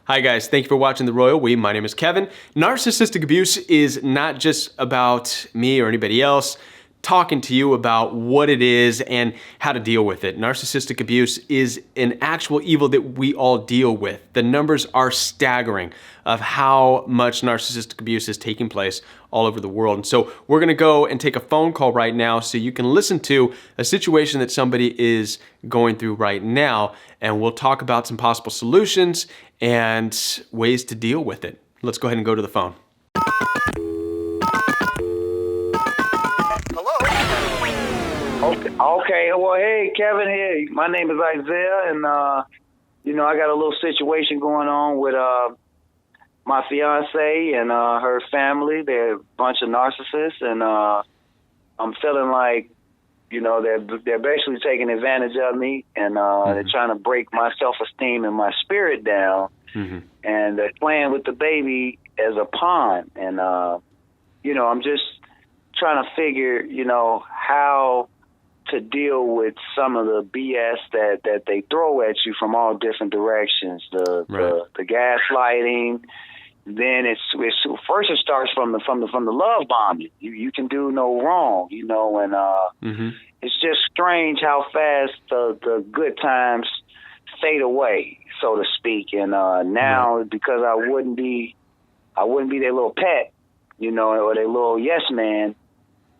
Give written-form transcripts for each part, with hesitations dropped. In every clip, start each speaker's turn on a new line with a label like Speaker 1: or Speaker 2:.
Speaker 1: Hi guys, thank you for watching The Royal We. My name is Kevin. Narcissistic abuse is not just about me or anybody else talking to you about what it is and how to deal with it. Narcissistic abuse is an actual evil that we all deal with. The numbers are staggering of how much narcissistic abuse is taking place all over the world. And so we're gonna go and take a phone call right now so you can listen to a situation that somebody is going through right now, and we'll talk about some possible solutions and ways to deal with it. Let's go ahead and go to the phone.
Speaker 2: Okay. Well, hey, Kevin here. My name is Isaiah, and I got a little situation going on with my fiance and her family. They're a bunch of narcissists, and I'm feeling like, they're basically taking advantage of me, and they're trying to break my self-esteem and my spirit down, and they're playing with the baby as a pawn, and I'm just trying to figure, how to deal with some of the BS that they throw at you from all different directions. The gaslighting. Then first it starts from the love bombing. You can do no wrong, and it's just strange how fast the good times fade away, so to speak. And now because I wouldn't be their little pet, or their little yes man,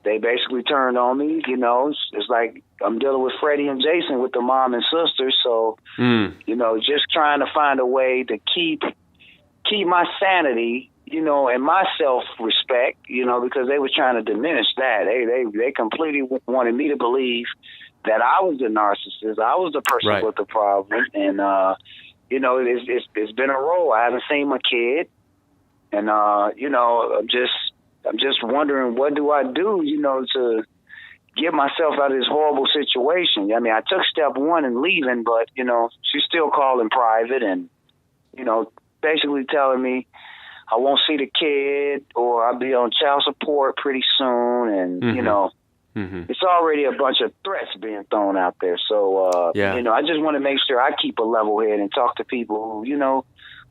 Speaker 2: they basically turned on me. It's like I'm dealing with Freddie and Jason with the mom and sister. So, just trying to find a way to keep my sanity, and my self-respect, because they were trying to diminish that. They completely wanted me to believe that I was the narcissist. I was the person with the problem. And, it's been a roll. I haven't seen my kid. And, I'm just wondering, what do I do, to get myself out of this horrible situation? I mean, I took step one in leaving, but, she's still calling private and, basically telling me I won't see the kid or I'll be on child support pretty soon. And, it's already a bunch of threats being thrown out there. So, I just want to make sure I keep a level head and talk to people who,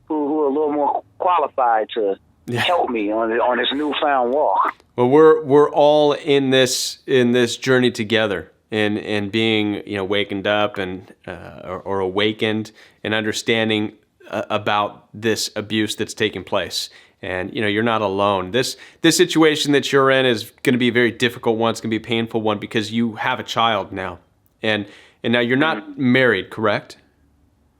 Speaker 2: who are a little more qualified to help me on this newfound walk.
Speaker 1: Well, we're all in this journey together, and being wakened up and or awakened and understanding about this abuse that's taking place. And you're not alone. This situation that you're in is going to be a very difficult one. It's going to be a painful one because you have a child now, and now you're not married, correct?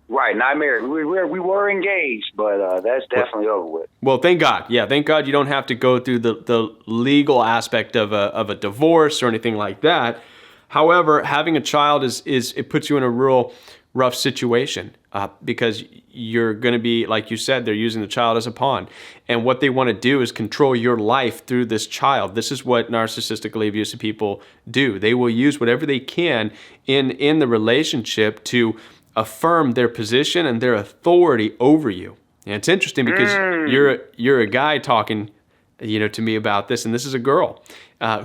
Speaker 2: Right, not married. We were engaged, but that's definitely over with.
Speaker 1: Well, thank God. Yeah, thank God you don't have to go through the legal aspect of a divorce or anything like that. However, having a child is it puts you in a real rough situation because you're going to be, like you said, they're using the child as a pawn. And what they want to do is control your life through this child. This is what narcissistically abusive people do. They will use whatever they can in the relationship to affirm their position and their authority over you. And it's interesting because you're a guy talking, to me about this, and this is a girl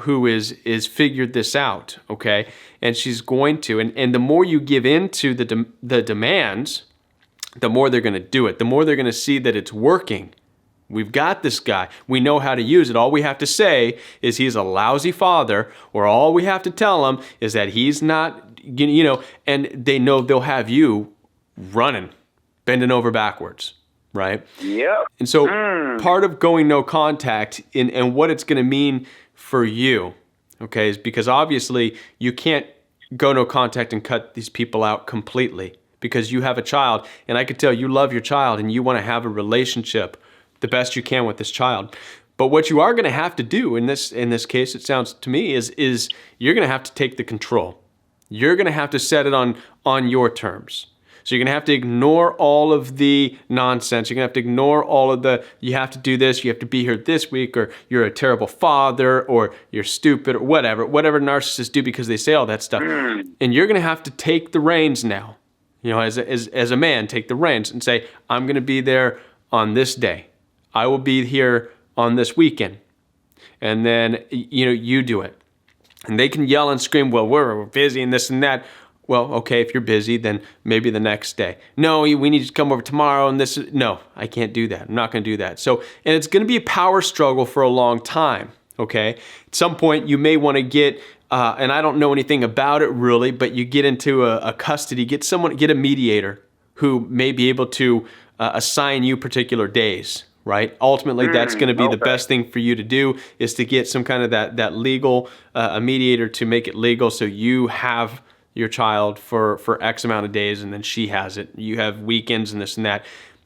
Speaker 1: who is figured this out, okay? And she's going to, and the more you give in to the demands, the more they're going to do it. The more they're going to see that it's working. We've got this guy. We know how to use it. All we have to say is he's a lousy father, or all we have to tell him is that he's not, and they know they'll have you running, bending over backwards, right?
Speaker 2: Yep.
Speaker 1: And so part of going no contact and what it's going to mean for you, okay, is because obviously you can't go no contact and cut these people out completely because you have a child, and I could tell you love your child and you want to have a relationship the best you can with this child. But what you are going to have to do in this case, it sounds to me, is you're going to have to take the control. You're going to have to set it on your terms. So you're going to have to ignore all of the nonsense. You're going to have to ignore all of you have to do this, you have to be here this week, or you're a terrible father, or you're stupid, or whatever narcissists do because they say all that stuff. And you're going to have to take the reins now. As a man, take the reins and say, I'm going to be there on this day. I will be here on this weekend. And then, you do it. And they can yell and scream, well, we're busy and this and that. Well, okay, if you're busy, then maybe the next day. No, we need you to come over tomorrow, and no, I can't do that. I'm not going to do that. So, and it's going to be a power struggle for a long time, okay? At some point, you may want to get, and I don't know anything about it really, but you get into a custody, get a mediator who may be able to assign you particular days, right? Ultimately, that's going to be the best thing for you to do, is to get some kind of that legal, a mediator to make it legal, so you have your child for X amount of days, and then she has it. You have weekends and this and that.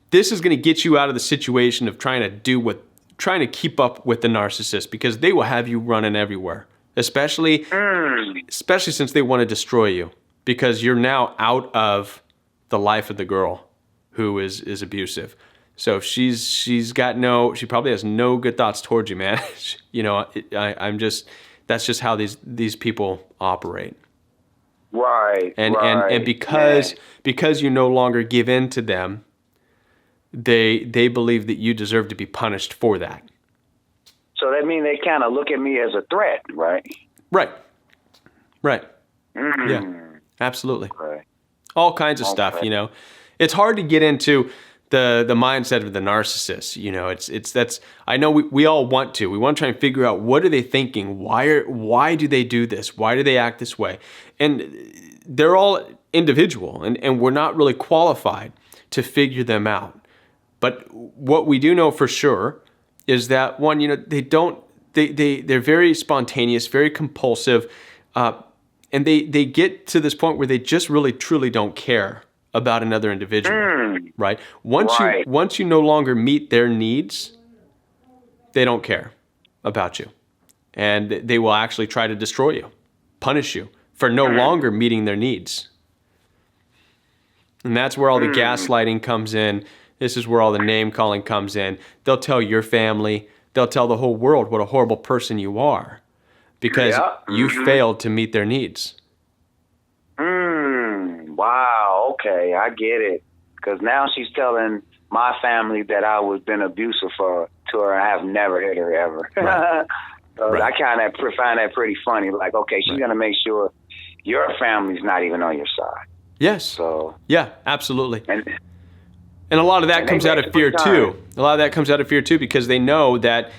Speaker 1: This is going to get you out of the situation of trying to keep up with the narcissist, because they will have you running everywhere, especially since they want to destroy you, because you're now out of the life of the girl who is abusive. So if she probably has no good thoughts towards you, man. That's just how these people operate.
Speaker 2: Right.
Speaker 1: And because you no longer give in to them, they believe that you deserve to be punished for that.
Speaker 2: So that means they kind of look at me as a threat, right?
Speaker 1: Right. Yeah, absolutely.
Speaker 2: Okay.
Speaker 1: All kinds of stuff, It's hard to get into the mindset of the narcissist. That's, I know we all want to. We want to try and figure out, what are they thinking? Why do they do this? Why do they act this way? And they're all individual, and we're not really qualified to figure them out. But what we do know for sure is that, one, they're very spontaneous, very compulsive, and they get to this point where they just really truly don't care about another individual, right? Once you no longer meet their needs, they don't care about you, and they will actually try to destroy you, punish you for no longer meeting their needs. And that's where all the gaslighting comes in. This is where all the name calling comes in. They'll tell your family, they'll tell the whole world what a horrible person you are, because you failed to meet their needs.
Speaker 2: Wow. Okay, I get it. Because now she's telling my family that I was been abusive to her. I have never hit her ever.
Speaker 1: Right.
Speaker 2: I kind of find that pretty funny. Like, okay, she's gonna make sure your family's not even on your side.
Speaker 1: Yes.
Speaker 2: So
Speaker 1: yeah, absolutely. And a lot of that comes out of fear too. A lot of that comes out of fear too, because they know that,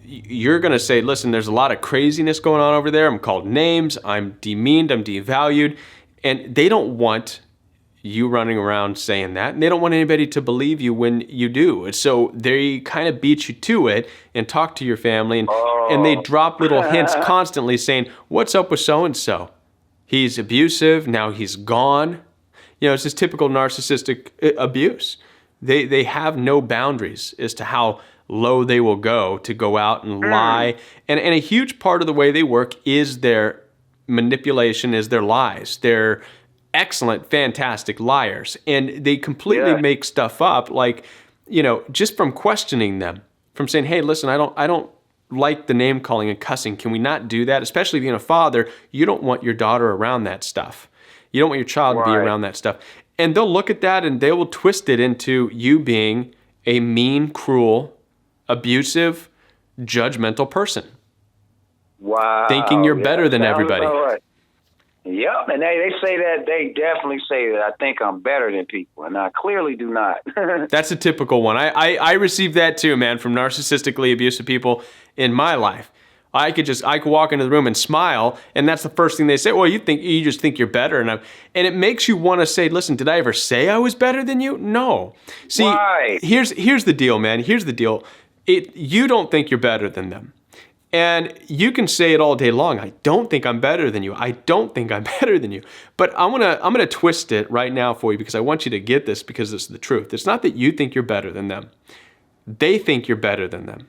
Speaker 1: you're going to say, listen, there's a lot of craziness going on over there. I'm called names. I'm demeaned. I'm devalued. And they don't want you running around saying that. And they don't want anybody to believe you when you do. And so they kind of beat you to it and talk to your family. And they drop little hints constantly saying, what's up with so-and-so? He's abusive. Now he's gone. It's this typical narcissistic abuse. They have no boundaries as to how low they will go to go out and lie. And a huge part of the way they work is their manipulation, is their lies. They're excellent, fantastic liars. And they completely make stuff up, like, just from questioning them, from saying, hey, listen, I don't like the name calling and cussing. Can we not do that? Especially being a father, you don't want your daughter around that stuff. You don't want your child to be around that stuff. And they'll look at that and they will twist it into you being a mean, cruel, abusive, judgmental person.
Speaker 2: Wow.
Speaker 1: Thinking you're better than everybody.
Speaker 2: Right. Yep. And they say that, they definitely say that I think I'm better than people, and I clearly do not.
Speaker 1: That's a typical one. I received that too, man, from narcissistically abusive people in my life. I could walk into the room and smile, and that's the first thing they say. Well, you just think you're better, and it makes you want to say, listen, did I ever say I was better than you? No. See, here's the deal, man. Here's the deal. You don't think you're better than them. And you can say it all day long. I don't think I'm better than you. I don't think I'm better than you. But I'm gonna twist it right now for you, because I want you to get this, because this is the truth. It's not that you think you're better than them. They think you're better than them.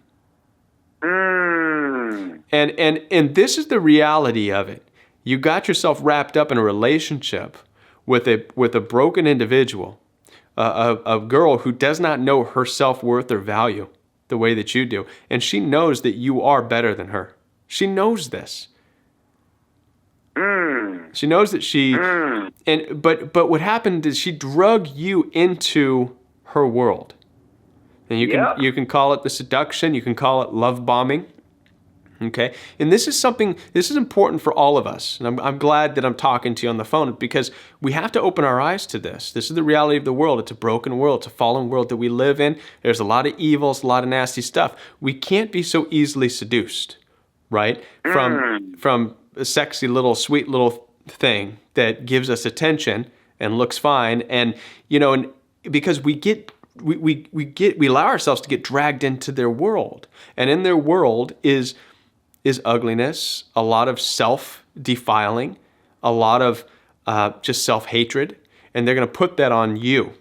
Speaker 1: And this is the reality of it. You got yourself wrapped up in a relationship with a broken individual, a girl who does not know her self-worth or value the way that you do. And she knows that you are better than her. She knows this. She knows that but what happened is she drug you into her world. And you can call it the seduction, you can call it love bombing. Okay, and this is important for all of us. And I'm glad that I'm talking to you on the phone, because we have to open our eyes to this. This is the reality of the world. It's a broken world. It's a fallen world that we live in. There's a lot of evils, a lot of nasty stuff. We can't be so easily seduced, right? From a sexy little, sweet little thing that gives us attention and looks fine. And, and because we allow ourselves to get dragged into their world. And in their world is ugliness, a lot of self-defiling, a lot of just self-hatred, and they're going to put that on you,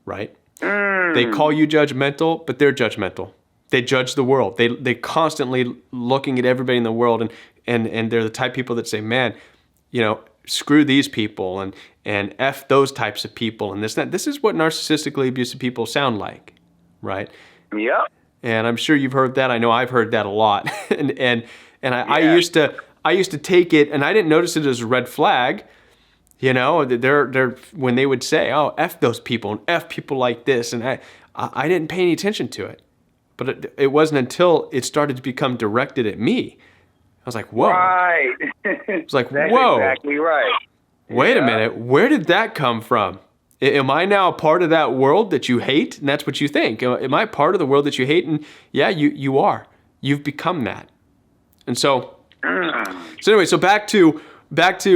Speaker 1: right? They call you judgmental, but they're judgmental. They judge the world. They constantly looking at everybody in the world, and they're the type of people that say, man, screw these people and F those types of people and this and that. This is what narcissistically abusive people sound like, right?
Speaker 2: Yep.
Speaker 1: And I'm sure you've heard that. I know I've heard that a lot. I used to take it, and I didn't notice it as a red flag. They're when they would say, "Oh, F those people and F people like this," and I didn't pay any attention to it. But it wasn't until it started to become directed at me. I was like, "Whoa!"
Speaker 2: Right.
Speaker 1: It's like,
Speaker 2: That's
Speaker 1: "Whoa!"
Speaker 2: Exactly right.
Speaker 1: Wait a minute. Where did that come from? Am I now a part of that world that you hate? And that's what you think. Am I part of the world that you hate? And yeah, you are. You've become that. And so anyway, so back to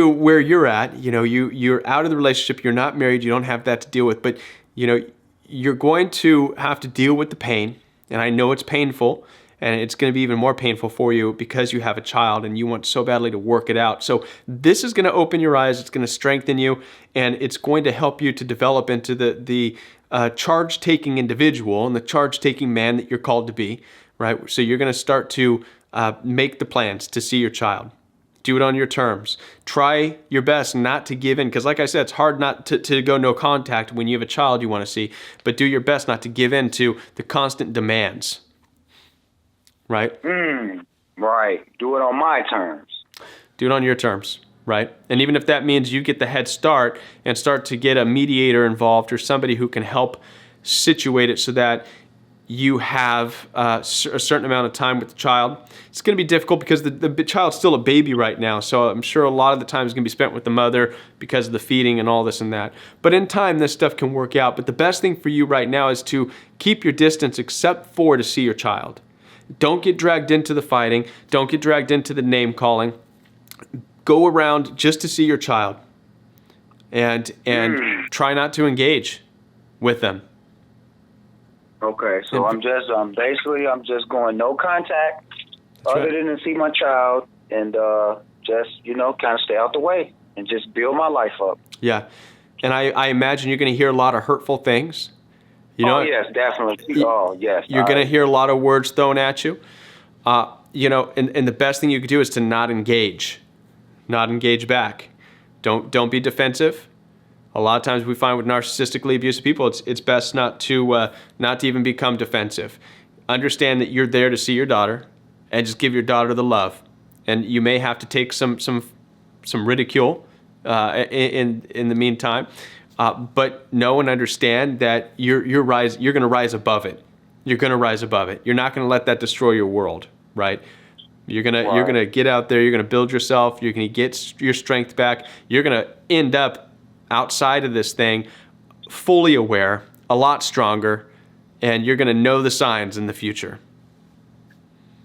Speaker 1: where you're at. You're out of the relationship. You're not married. You don't have that to deal with. But you're going to have to deal with the pain. And I know it's painful. And it's going to be even more painful for you because you have a child and you want so badly to work it out. So this is going to open your eyes. It's going to strengthen you, and it's going to help you to develop into the charge-taking individual and the charge-taking man that you're called to be, right? So you're going to start to make the plans to see your child. Do it on your terms. Try your best not to give in, because like I said, it's hard not to go no contact when you have a child you want to see, but do your best not to give in to the constant demands. Right?
Speaker 2: Right. Do it on my terms.
Speaker 1: Do it on your terms, right? And even if that means you get the head start and start to get a mediator involved or somebody who can help situate it so that you have a certain amount of time with the child. It's going to be difficult because the child's still a baby right now, so I'm sure a lot of the time is going to be spent with the mother because of the feeding and all this and that. But in time, this stuff can work out. But the best thing for you right now is to keep your distance except for to see your child. Don't get dragged into the fighting. Don't get dragged into the name calling. Go around just to see your child, and try not to engage with them.
Speaker 2: Okay, so I'm just going no contact other than to see my child, and just kind of stay out the way and just build my life up.
Speaker 1: Yeah, and I imagine you're going to hear a lot of hurtful things.
Speaker 2: Yes, definitely. Yes.
Speaker 1: You're going to hear a lot of words thrown at you. And the best thing you could do is to not engage back. Don't be defensive. A lot of times we find with narcissistically abusive people, it's best not to even become defensive. Understand that you're there to see your daughter, and just give your daughter the love. And you may have to take some ridicule in the meantime. But know and understand that you're going to rise above it. You're going to rise above it. You're not going to let that destroy your world, right? You're going to get out there. You're going to build yourself. You're going to get your strength back. You're going to end up outside of this thing fully aware, a lot stronger, and you're going to know the signs in the future.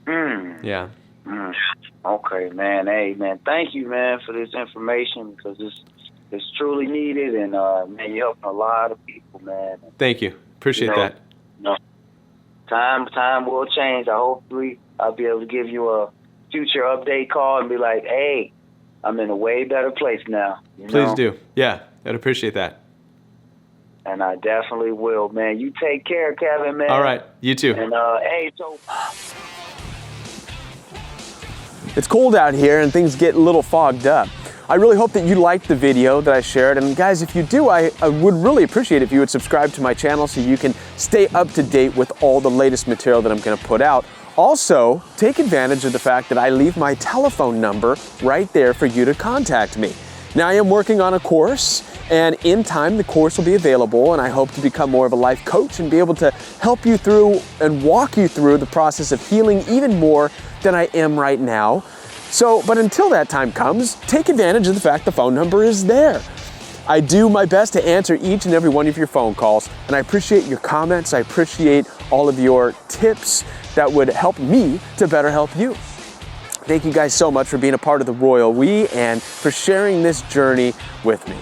Speaker 1: Yeah.
Speaker 2: Okay, man. Hey, man, thank you, man, for this information, because it's truly needed, and man, you're helping a lot of people, man.
Speaker 1: Thank you. Appreciate that.
Speaker 2: Time will change. Hopefully I'll be able to give you a future update call and be like, hey, I'm in a way better place now.
Speaker 1: Please do. Yeah, I'd appreciate that.
Speaker 2: And I definitely will, man. You take care, Kevin, man.
Speaker 1: All right, you too.
Speaker 2: And hey, so
Speaker 3: it's cold out here and things get a little fogged up. I really hope that you liked the video that I shared, and guys, if you do, I would really appreciate if you would subscribe to my channel so you can stay up to date with all the latest material that I'm going to put out. Also, take advantage of the fact that I leave my telephone number right there for you to contact me. Now, I am working on a course, and in time the course will be available, and I hope to become more of a life coach and be able to help you through and walk you through the process of healing even more than I am right now. But until that time comes, take advantage of the fact the phone number is there. I do my best to answer each and every one of your phone calls, and I appreciate your comments. I appreciate all of your tips that would help me to better help you. Thank you guys so much for being a part of the Royal We and for sharing this journey with me.